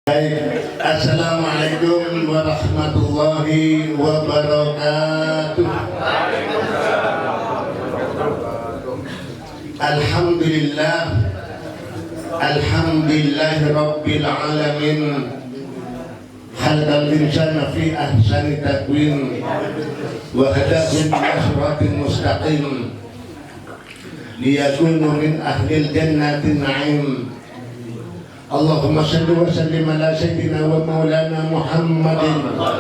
Baik, Assalamualaikum warahmatullahi wabarakatuh. Alhamdulillah, alhamdulillahi rabbil alamin. Khalaqal insana fi ahsani taqwim wa hadahu ila siratin mustaqim liyakunu min ahlil jannati na'im. Allahumma salli wa sallim ala sayyidina wa maulana Muhammadin wa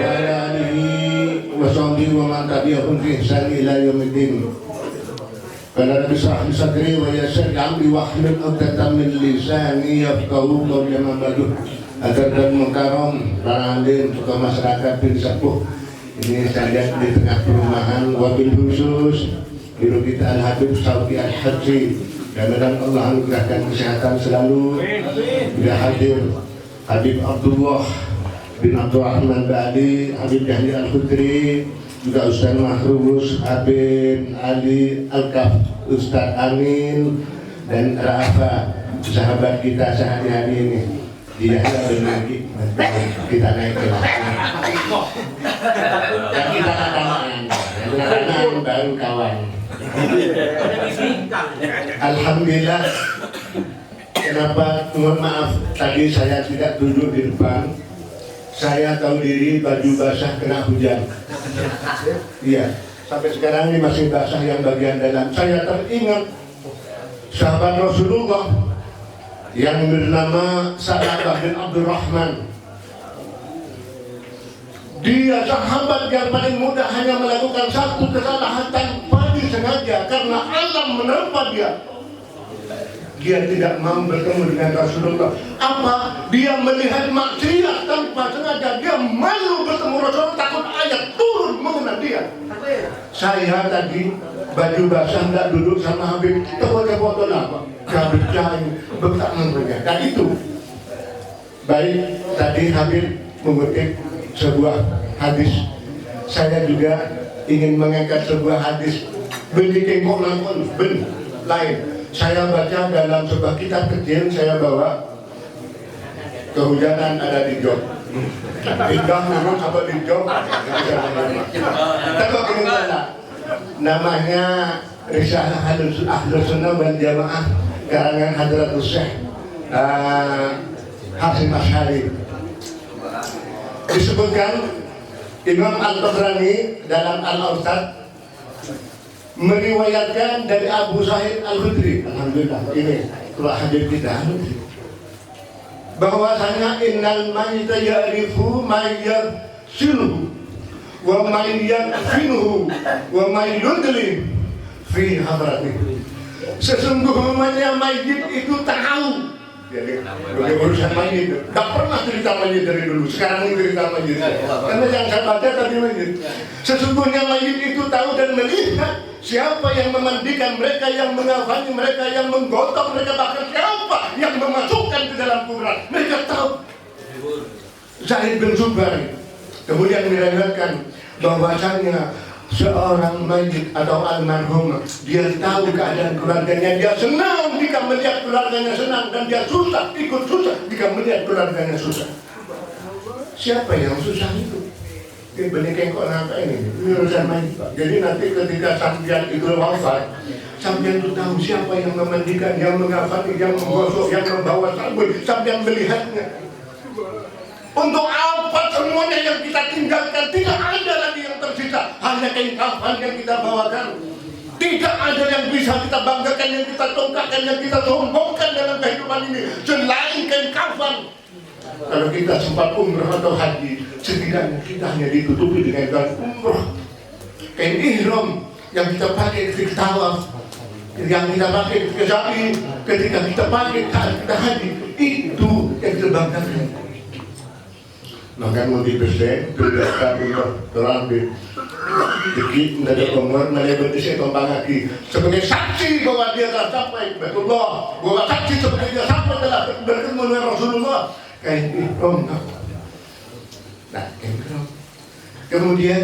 ala alihi wa sahbihi wa man tabi'ahum bi ihsan ila yaumiddin. Qala rabbi shrah li sadri wa yassir li amri wahlul 'uqdatam min lisani yafqahu qawli. Amma ba'du. Agar mukarram para alim tokoh masyarakat bin sepuh ini saya di tengah perumahan, wabil khusus guru kita Al-Habib Saudi Al-Haji. Mudah-mudahan Allah anugerahkan kesehatan selalu. Sudah hadir Habib Abdullah bin Abdurrahman Ba'ali, Habib Yahya Al-Khudri, juga Ustaz Mahrus, Habib Ali Al-Kaf, Ustaz Amin, dan Rafa, sahabat kita sehari-hari ini. Dia berbagi, kita naik kelas. Dan kita kawan, baru kawan. Alhamdulillah. Kenapa? Mohon maaf, tadi saya tidak duduk di depan. Saya tahu diri baju basah kena hujan. Iya, sampai sekarang ini masih basah yang bagian dalam. Saya teringat sahabat Rasulullah yang bernama Sa'labah bin Abdurrahman. Dia sahabat yang paling mudah hanya melakukan satu kesalahan tanpa disengaja karena alam menerpa dia. Dia tidak mau bertemu dengan Rasulullah. Apa? Dia melihat maksiat tanpa sengaja. Dia malu bertemu Rasulullah, takut ayat turun mengenai dia. Saya tadi baju basah tidak duduk sama Habib. Kita boleh foto apa? Habib Jain bertakmanya. Dan itu baik tadi Habib mengutip sebuah hadis. Saya juga ingin mengangkat sebuah hadis. Beli kengkok lakon ben lain. Saya baca dalam sebuah kitab kecil, saya bawa. Kehujanan ada di jok. Indah turun sampai di jok. Tapi ini namanya Risalah Ahlus Sunnah wal Jamaah karangan Hadratus Syekh Hasyim Asy'ari. Disebutkan Imam Al-Tabrani dalam Al-Awsat meriwayatkan dari Abu Sa'id Al-Khudri, alhamdulillah ini telah hadir kita, bahwasanya innal mayyita ya'rifu may yaghsiluhu wa may yakfinuhu wa may yudli fi hadratihi. Sesungguhnya mayit itu tahu. Jadi urusan mayit, tak pernah cerita mayit dari dulu. Sekarang ini cerita mayit. Karena yang saya baca tadi mayit. Sesungguhnya mayit itu tahu dan melihat siapa yang memandikan mereka, yang mengafani mereka, yang menggotong mereka, bahkan siapa yang memasukkan ke dalam kuburan. Mereka tahu. Zaid bin Zubair kemudian meriwayatkan bahwasanya seorang mayit atau almarhum, dia tahu keadaan keluarganya, dia senang jika melihat keluarganya senang, dan dia susah, ikut susah jika melihat keluarganya susah. Siapa yang susah itu? Ini benih kengkok apa ini? Ini urusan mayit, Pak. Jadi nanti ketika sampean itu wafat, sampean itu tahu siapa yang memandikan, yang mengafani, yang menggosok, yang membawa sabun, sampean melihatnya. Untuk apa semuanya yang kita tinggalkan? Tidak ada lagi yang tersisa, hanya kain kafan yang kita bawakan. Tidak ada yang bisa kita banggakan, yang kita tongkakkan, yang kita sombongkan dalam kehidupan ini selain kain kafan. Kalau kita sempat umrah atau haji, setidaknya kita hanya ditutupi dengan kain umrah, kain ihram yang kita pakai ketika tawaf, yang kita pakai ketika sa'i, ketika kita pakai saat kita haji. Itu yang kita banggakan. Maka mau dibesek, berdasar Quran dikit, tidak ada pengumuman, melebar disek tombang lagi sebagai saksi bahwa dia telah sampai Betullah, bahwa saksi sebagai dia sampai telah bertemu dengan Rasulullah. Kain ihram. Nah, kain ihram. Kemudian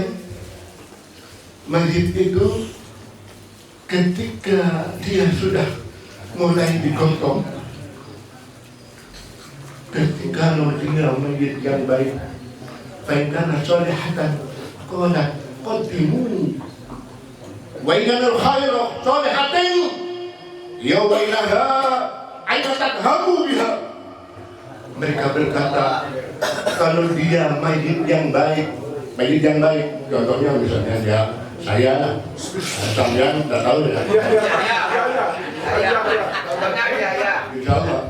mayit itu ketika dia sudah mulai digotong, ketika tinggal mayit yang baik, fa'inkana solehatan qalat qaddimu wa inna al-khayra solehatin ya wailaha aina tadhabu biha. Mereka berkata, kalau dia mayit yang baik, contohnya misalnya dia saya lah, sampean tidak tahu ya. Insya Allah.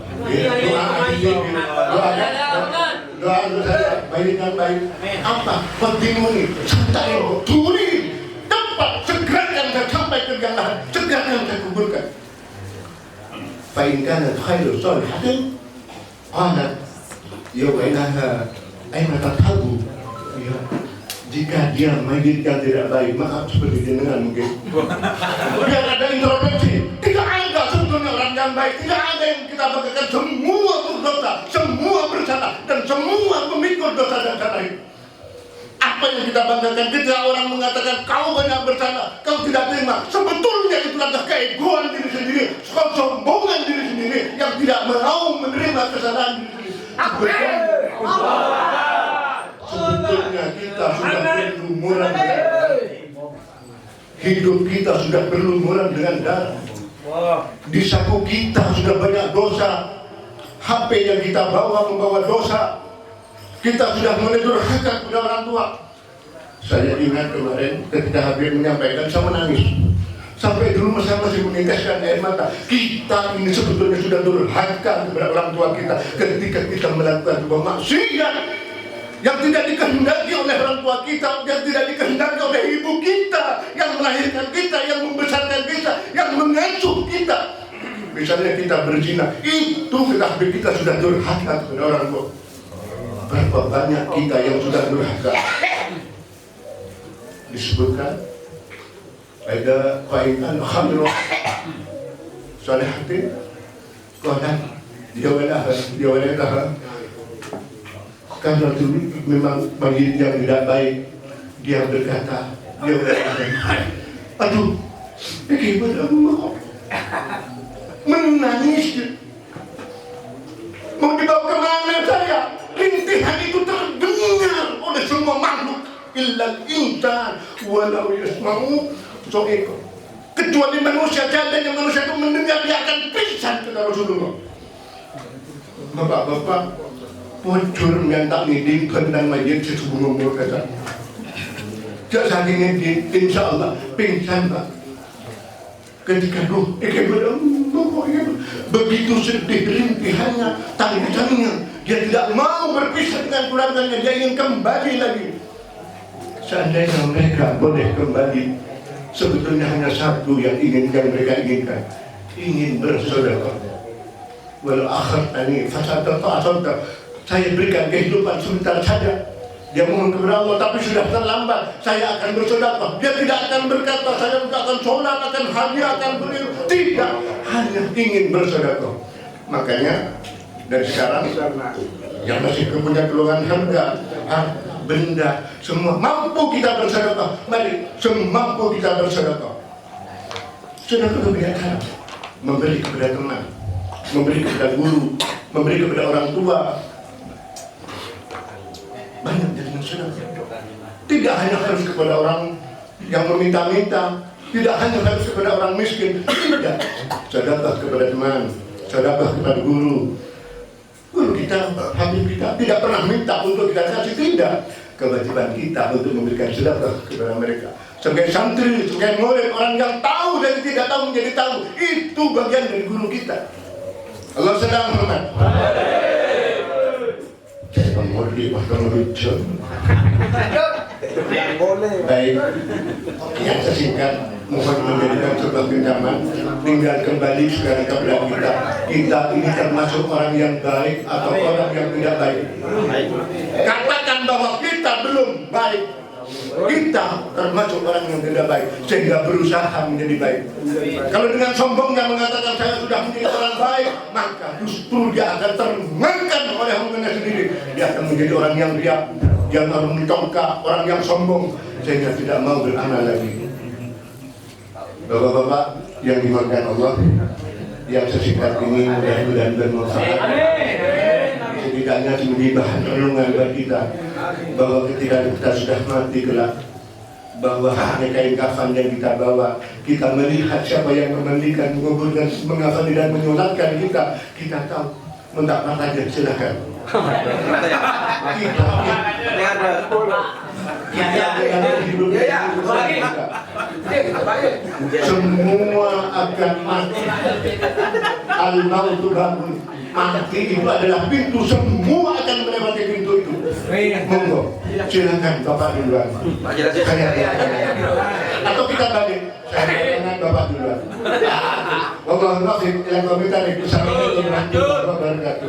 Doa saya baik yang baik. Apa? Pentinguni, santai, turi, tepat, segerakan dan sampai ke yang lain, segerakan dan kuburkan. Fa'inkan khairu solihatin, qalat ya wailaha aina tadhabu. Jika dia mayit yang tidak baik, maka seperti jenengan mungkin. Biar ada introspeksi. Tidak ada sebetulnya orang yang baik. Tidak ada yang kita banggakan. Semua berdosa, semua bersalah, dan semua memikul dosa dan salah itu. Apa yang kita banggakan ketika orang mengatakan kau banyak bersalah, kau tidak terima. Sebetulnya itu adalah keegoan diri sendiri, kesombongan diri sendiri yang tidak mau menerima kesalahan diri sendiri. Sebetulnya kita sudah berlumuran dengan hidup kita sudah berlumuran dengan darah. Di saku kita sudah banyak dosa. HP yang kita bawa membawa dosa. Kita sudah menedurhakan kepada orang tua. Saya ingat kemarin ketika Habib menyampaikan, saya menangis. Sampai dulu saya masih meneteskan air mata. Kita ini sebetulnya sudah durhaka kepada orang tua kita ketika kita melakukan sebuah maksiat yang tidak dikehendaki oleh orang tua kita, yang tidak dikehendaki oleh ibu kita, yang melahirkan kita, yang membesarkan kita, yang mengasuh kita. Misalnya kita berzina, itu kita sudah durhaka kepada orang tua. Berapa banyak kita yang sudah durhaka? Disebutkan ada fa'inkan khamru solehatin qalat ya wailaha. Karena dulu memang mayit yang tidak baik, dia berkata, dia aduh, bagaimana mau menangis, mau dibawa kemana saya? Rintihan itu terdengar oleh semua makhluk, illal insan, walau yasma'u so'eko. Kecuali manusia, jadanya manusia itu mendengar, dia akan pingsan kata Rasulullah. Bapak-bapak, pocur ngantak ngiding kendang mayit sesungguh umur kata. Jak saking ngiding, insya Allah pingsan Pak. Ketika begitu sedih rintihannya, tangisannya, dia tidak mau berpisah dengan keluarganya, dia ingin kembali lagi. Seandainya mereka boleh kembali, sebetulnya hanya satu yang mereka inginkan, ingin bersedekah. Walau akhartani fasatata, saya berikan kehidupan sebentar saja. Dia mohon kepada Allah, tapi sudah terlambat. Saya akan bersedekah. Dia tidak akan berkata, saya tidak akan sholat, akan haji, akan beribadah. Tidak, hanya ingin bersedekah. Makanya dari sekarang yang masih punya golongan harga, benda, semua mampu kita bersedekah. Mari, semampu kita bersedekah. Sedekah kebiasaan, memberi kepada teman, memberi kepada guru, memberi kepada orang tua. Banyak jaringan sedekah. Tidak hanya harus kepada orang yang meminta-minta, tidak hanya harus kepada orang miskin. Tidak. Sedekah kepada teman, sedekah kepada guru. Guru kita, habib kita tidak pernah minta untuk kita kasih, tidak. Kewajiban kita untuk memberikan sedekah kepada mereka. Sebagai santri, sebagai murid, orang yang tahu dan tidak tahu menjadi tahu, itu bagian dari guru kita. Allah sedang hormat. Murdi bahkan lucu. Baik, yang sesingkat mohon menjadikan sebuah pinjaman, tinggal kembali sekarang kepada kita. Kita ini termasuk orang yang baik atau orang yang tidak baik. Katakan bahwa kita belum baik. Kita termasuk orang yang tidak baik, sehingga berusaha menjadi baik. Kalau dengan sombongnya mengatakan saya sudah menjadi orang baik, maka justru dia akan termakan oleh hubungannya sendiri. Dia akan menjadi orang yang riak, yang menongkak, orang yang sombong, sehingga tidak mau beramal lagi. Bapak-bapak yang dimakan Allah, yang sesingkat ini mudah-mudahan bermanfaat. kiranya menjadi bahan renungan bagi kita bahwa ketika kita sudah mati kelak, bahwa hanya kain kafan yang kita bawa, kita melihat siapa yang memandikan, menguburkan, mengafani dan menyolatkan kita, kita tahu mendapat aja silakan. Kita semua akan mati. Al-mautu babun. Mati itu adalah pintu, semua akan melewati pintu itu. Monggo, silakan Bapak duluan. Atau kita balik. Saya dengan Bapak duluan. Monggo, yang komentar itu sama dengan Bapak berkata.